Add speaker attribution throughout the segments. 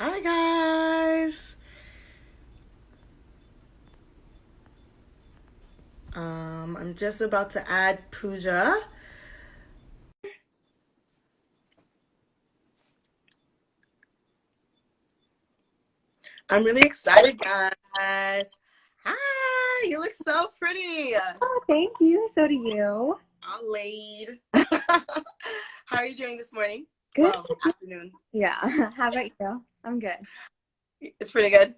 Speaker 1: Hi guys. I'm just about to add Pooja. I'm really excited, guys. Hi, you look so pretty.
Speaker 2: Oh, thank you. So do you.
Speaker 1: All laid. How are you doing this morning?
Speaker 2: Good.
Speaker 1: Well, afternoon.
Speaker 2: Yeah. How about you? I'm good.
Speaker 1: It's pretty good.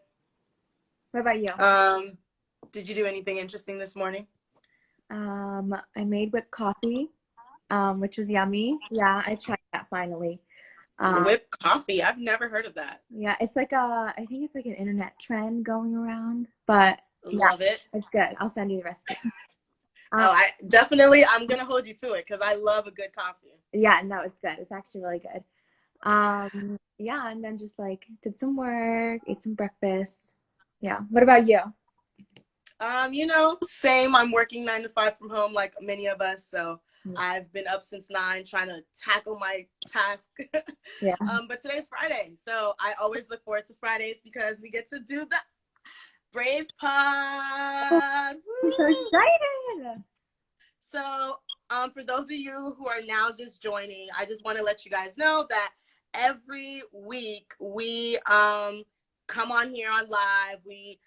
Speaker 2: What about you?
Speaker 1: Um, did you do anything interesting this morning?
Speaker 2: I made whipped coffee, which was yummy. Yeah, I tried that finally. Um,
Speaker 1: Whipped coffee. I've never heard of that.
Speaker 2: yeah, it's like I think it's like an internet trend going around, but yeah,
Speaker 1: Love it.
Speaker 2: it's good. I'll send you the recipe. Um,
Speaker 1: Oh, I'm gonna hold you to it because I love a good coffee.
Speaker 2: yeah, no, it's good. It's actually really good. Yeah, and then just like did some work, ate some breakfast. Yeah. What about you?
Speaker 1: Same. I'm working 9 to 5 from home, like many of us. So I've been up since 9, trying to tackle my task.
Speaker 2: Yeah.
Speaker 1: But today's Friday, so I always look forward to Fridays because we get to do the Brave
Speaker 2: Oh,
Speaker 1: Pod.
Speaker 2: I'm so
Speaker 1: Woo!
Speaker 2: excited.
Speaker 1: So, for those of you who are now just joining, I just want to let you guys know that every week we come on here on live. We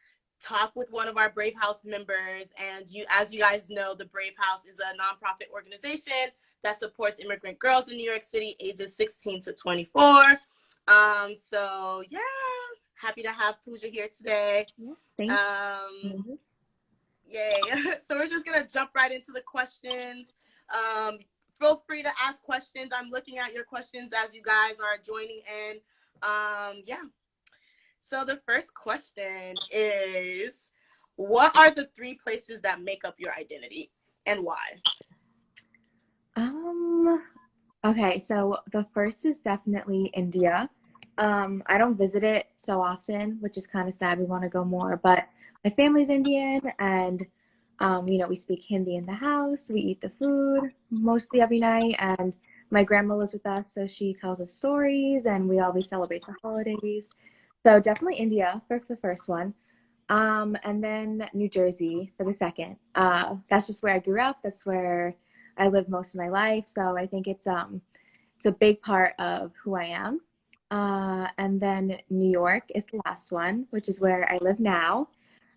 Speaker 1: talk with one of our Brave House members, and as you guys know, the Brave House is a nonprofit organization that supports immigrant girls in New York City, ages 16 to 24. So yeah, happy to have Pooja here today.
Speaker 2: Yeah, thank
Speaker 1: Um,
Speaker 2: you.
Speaker 1: Yay. So we're just going to jump right into the questions. Um, Feel free to ask questions. I'm looking at your questions as you guys are joining in. Yeah. So the first question is, what are the 3 places that make up your identity and why?
Speaker 2: Um, okay, so the first is definitely India. I don't visit it so often, which is kind of sad. We want to go more, but my family's Indian and we speak Hindi in the house. We eat the food mostly every night, and my grandma lives with us, so she tells us stories, and we always celebrate the holidays. So definitely India for the first one. And then New Jersey for the second. That's just where I grew up. That's where I lived most of my life. So I think it's a big part of who I am. And then New York is the last one, which is where I live now.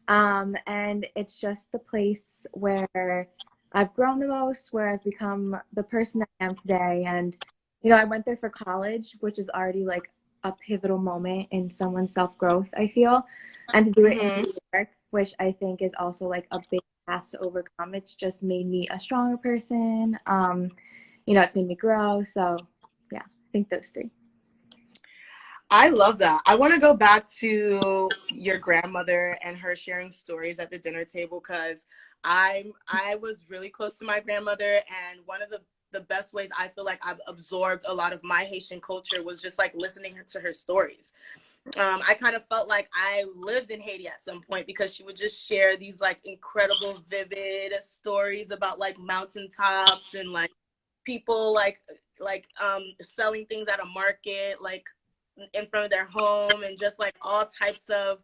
Speaker 2: And it's just the place where I've grown the most, where I've become the person I am today. And, I went there for college, which is already like a pivotal moment in someone's self growth, I feel. And to do it in
Speaker 1: Mm-hmm.
Speaker 2: New York, which I think is also like a big task to overcome, it's just made me a stronger person. It's made me grow. So, yeah, I think those three.
Speaker 1: I love that. I want to go back to your grandmother and her sharing stories at the dinner table because I was really close to my grandmother, and one of the best ways I feel like I've absorbed a lot of my Haitian culture was just like listening to her stories. I kind of felt like I lived in Haiti at some point because she would just share these like incredible, vivid stories about like mountaintops and like people selling things at a market, like in front of their home, and just like all types of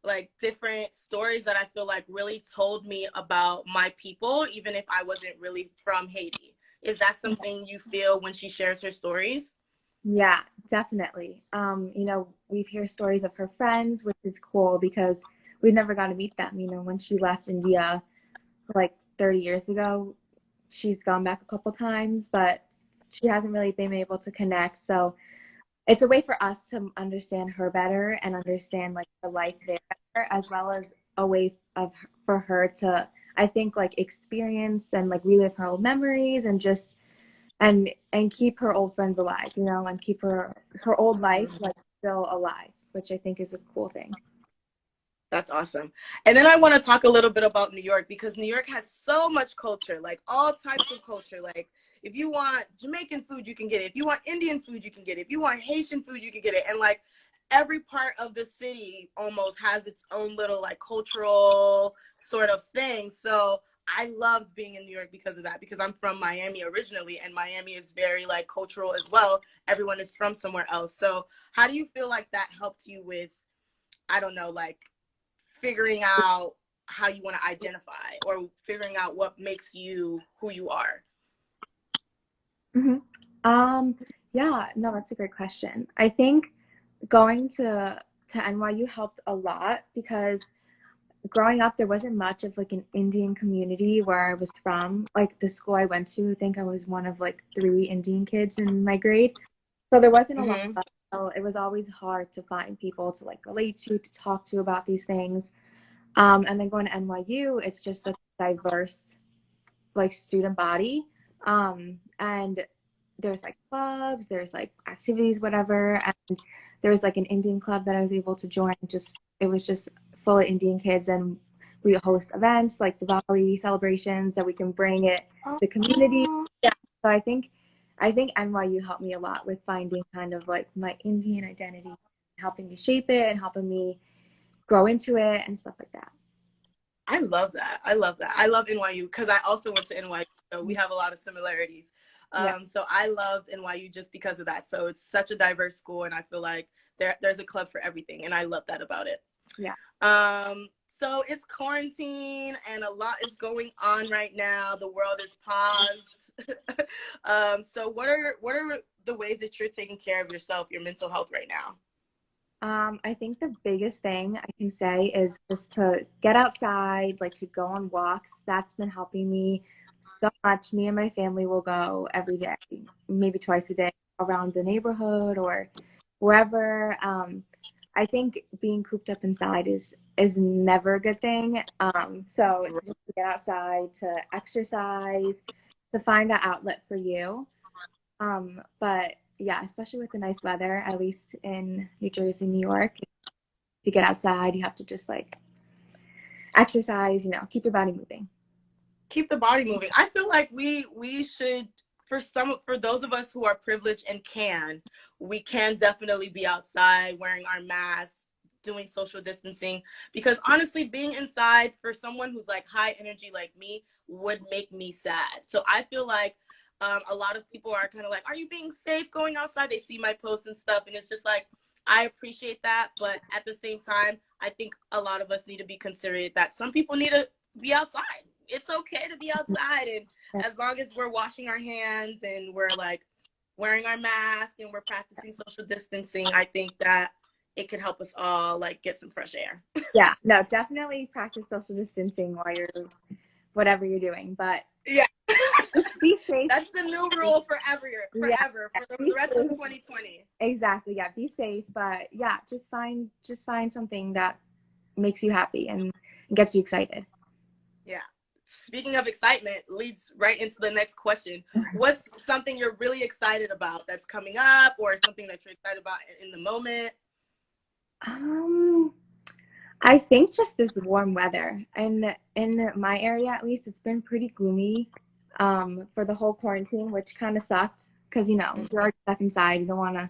Speaker 1: like different stories that I feel like really told me about my people, even if I wasn't really from Haiti. Is that something you feel when she shares her stories?
Speaker 2: Yeah, definitely. We've heard stories of her friends, which is cool because we've never got to meet them. When she left India like 30 years ago, she's gone back a couple times, but she hasn't really been able to connect. So it's a way for us to understand her better and understand like her life there better, as well as a way for her to, I think, like experience and like relive her old memories and just and keep her old friends alive, and keep her old life
Speaker 1: Mhm.
Speaker 2: like still alive, which I think is a cool thing.
Speaker 1: That's awesome. And then I want to talk a little bit about New York because New York has so much culture, like all types of culture. Like if you want Jamaican food, you can get it. If you want Indian food, you can get it. If you want Haitian food, you can get it. And like every part of the city almost has its own little like cultural sort of thing. So I loved being in New York because of that, because I'm from Miami originally, and Miami is very like cultural as well. Everyone is from somewhere else. So how do you feel like that helped you with, I don't know, like figuring out how you want to identify or figuring out what makes you who you are?
Speaker 2: Hmm. Yeah, no, that's a great question. I think going to NYU helped a lot because growing up there wasn't much of like an Indian community where I was from. Like the school I went to, I think I was one of like 3 Indian kids in my grade. So there wasn't a lot
Speaker 1: Mm-hmm.
Speaker 2: of, so it was always hard to find people to like relate to talk to about these things. And then going to NYU, it's just such a diverse like student body. And there's like clubs, there's like activities, whatever. And there was like an Indian club that I was able to join. Just it was just full of Indian kids, and we host events like Diwali celebrations that we can bring it to the community. Yeah. So I think NYU helped me a lot with finding kind of like my Indian identity, helping me shape it and helping me grow into it and stuff like that.
Speaker 1: I love that. I love that. I love NYU because I also went to NYU, so we have a lot of similarities.
Speaker 2: Yeah.
Speaker 1: So I loved NYU just because of that. So it's such a diverse school, and I feel like there's a club for everything, and I love that about it.
Speaker 2: Yeah.
Speaker 1: So it's quarantine, and a lot is going on right now. The world is paused. So what are the ways that you're taking care of yourself, your mental health right now?
Speaker 2: I think the biggest thing I can say is just to get outside, like to go on walks. That's been helping me so much. Me and my family will go every day, maybe twice a day around the neighborhood or wherever. I think being cooped up inside is never a good thing. So it's just to get outside, to exercise, to find that outlet for you. But yeah, especially with the nice weather, at least in New Jersey, New York, to get outside, you have to just like exercise, keep your body moving.
Speaker 1: Keep the body moving. I feel like we should, for those of us who are privileged and we can definitely be outside wearing our masks, doing social distancing, because honestly being inside for someone who's like high energy like me would make me sad. So I feel like a lot of people are kind of like, are you being safe going outside? They see my posts and stuff, and it's just like, I appreciate that, but at the same time I think a lot of us need to be considerate that some people need to be outside. It's okay to be outside, and as long as we're washing our hands and we're like wearing our mask and we're practicing social distancing, I think that it can help us all like get some fresh air.
Speaker 2: Yeah, no, definitely practice social distancing while you're whatever you're doing, but
Speaker 1: Yeah.
Speaker 2: be safe.
Speaker 1: That's the new rule
Speaker 2: Yeah,
Speaker 1: for the
Speaker 2: be
Speaker 1: rest of
Speaker 2: safe.
Speaker 1: 2020.
Speaker 2: Exactly. Yeah, be safe, but yeah, just find something that makes you happy and gets you excited.
Speaker 1: Yeah. Speaking of excitement, leads right into the next question. What's something you're really excited about that's coming up, or something that you're excited about in the moment?
Speaker 2: Um, I think just this warm weather. And in my area, at least, it's been pretty gloomy for the whole quarantine, which kind of sucked because, you're already stuck inside. You don't want to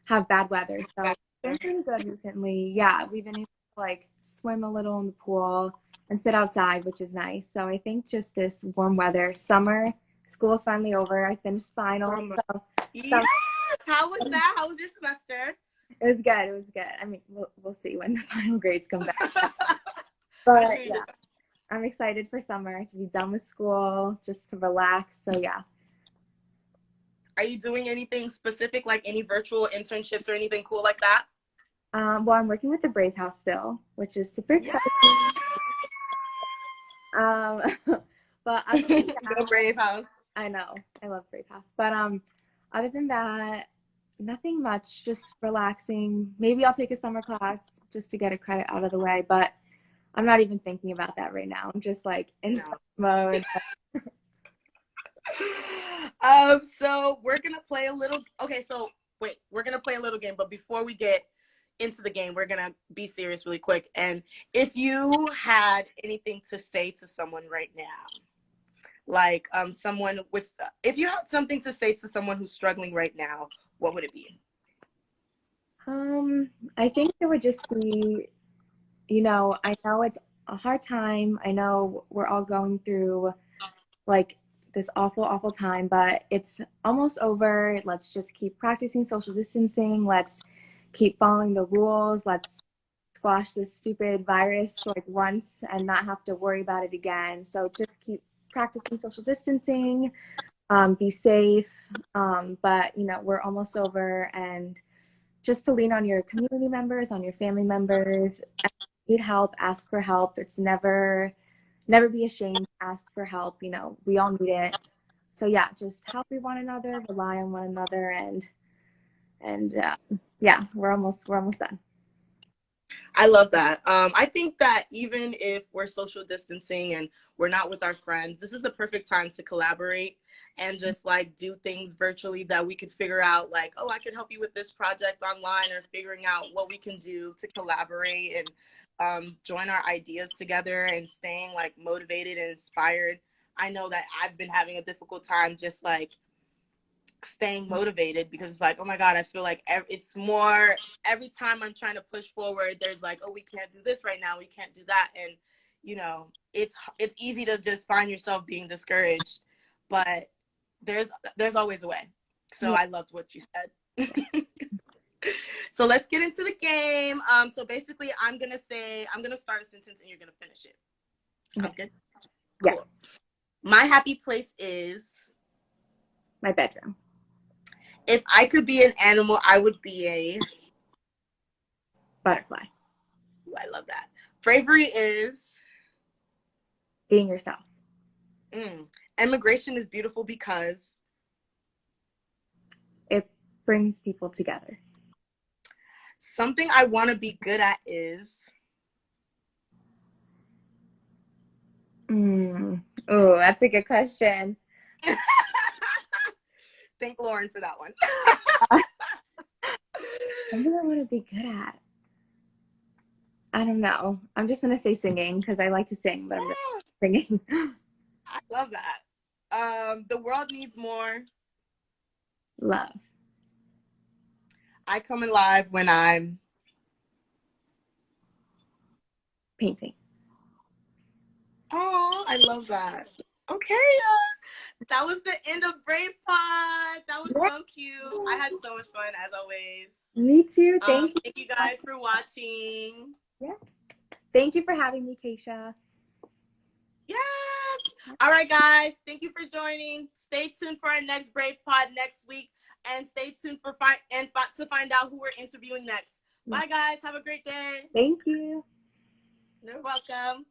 Speaker 2: have bad weather. So it's been pretty good recently. Yeah, we've been able to like swim a little in the pool and sit outside, which is nice. So I think just this warm weather, summer, school's finally over. I finished finals. So
Speaker 1: Yes. How was that? How was your semester?
Speaker 2: it was good. It was good. I mean, we'll see when the final grades come back.
Speaker 1: I'm
Speaker 2: But
Speaker 1: sure you did.
Speaker 2: yeah, I'm excited for summer to be done with school, just to relax. So yeah.
Speaker 1: Are you doing anything specific, like any virtual internships or anything cool like that?
Speaker 2: Well, I'm working with the Brave House still, which is super
Speaker 1: Yeah.
Speaker 2: exciting. Um, but other than
Speaker 1: Go
Speaker 2: that,
Speaker 1: Brave House.
Speaker 2: I know I love Brave House. But other than that, nothing much. Just relaxing. Maybe I'll take a summer class just to get a credit out of the way. But I'm not even thinking about that right now. I'm just like in
Speaker 1: No.
Speaker 2: mode.
Speaker 1: So we're gonna play a little. Okay, so wait, we're gonna play a little game, but before we get into the game, we're gonna be serious really quick. And if you had anything to say to someone right now, like someone with, if you had something to say to someone who's struggling right now, what would it be?
Speaker 2: I think it would just be, I know it's a hard time. I know we're all going through like this awful, awful time, but it's almost over. Let's just keep practicing social distancing. Let's keep following the rules. Let's squash this stupid virus like once and not have to worry about it again. So just keep practicing social distancing, be safe. But you know, we're almost over, and just to lean on your community members, on your family members. If you need help, ask for help. It's never be ashamed to ask for help. You know, we all need it. So yeah, just help one another, rely on one another, and yeah, we're almost done.
Speaker 1: I love that. I think that even if we're social distancing and we're not with our friends, this is a perfect time to collaborate and just like do things virtually that we could figure out like, oh, I can help you with this project online, or figuring out what we can do to collaborate and join our ideas together and staying like motivated and inspired. I know that I've been having a difficult time just like staying motivated, because it's like, oh my god, I feel like it's more every time I'm trying to push forward, there's like, oh, we can't do this right now, we can't do that. And you know, it's easy to just find yourself being discouraged, but there's always a way. So
Speaker 2: Yeah.
Speaker 1: I loved what you said. So let's get into the game. So basically I'm gonna start a sentence and you're gonna finish it. Sounds good?
Speaker 2: Yeah.
Speaker 1: Cool. My happy place is,
Speaker 2: My bedroom.
Speaker 1: if I could be an animal, I would be a,
Speaker 2: Butterfly.
Speaker 1: ooh, I love that. Bravery is,
Speaker 2: Being yourself.
Speaker 1: immigration is beautiful because,
Speaker 2: It brings people together.
Speaker 1: something I want to be good at is,
Speaker 2: Oh, that's a good question.
Speaker 1: thank Lauren for that one.
Speaker 2: Something I want to be good at. I don't know. I'm just gonna say singing because I like to sing, but I'm just singing.
Speaker 1: I love that. The world needs more.
Speaker 2: Love.
Speaker 1: I come alive when I'm,
Speaker 2: Painting.
Speaker 1: oh, I love that. Okay, that was the end of Brave Pod. That was
Speaker 2: Yeah.
Speaker 1: so cute. I had so much fun as always.
Speaker 2: Me too. Thank you.
Speaker 1: Thank you guys for watching.
Speaker 2: Yeah. Thank you for having me, Keisha.
Speaker 1: Yes. All right, guys. Thank you for joining. Stay tuned for our next Brave Pod next week, and stay tuned for to find out who we're interviewing next.
Speaker 2: Yeah.
Speaker 1: Bye, guys. Have a great day.
Speaker 2: Thank you.
Speaker 1: You're welcome.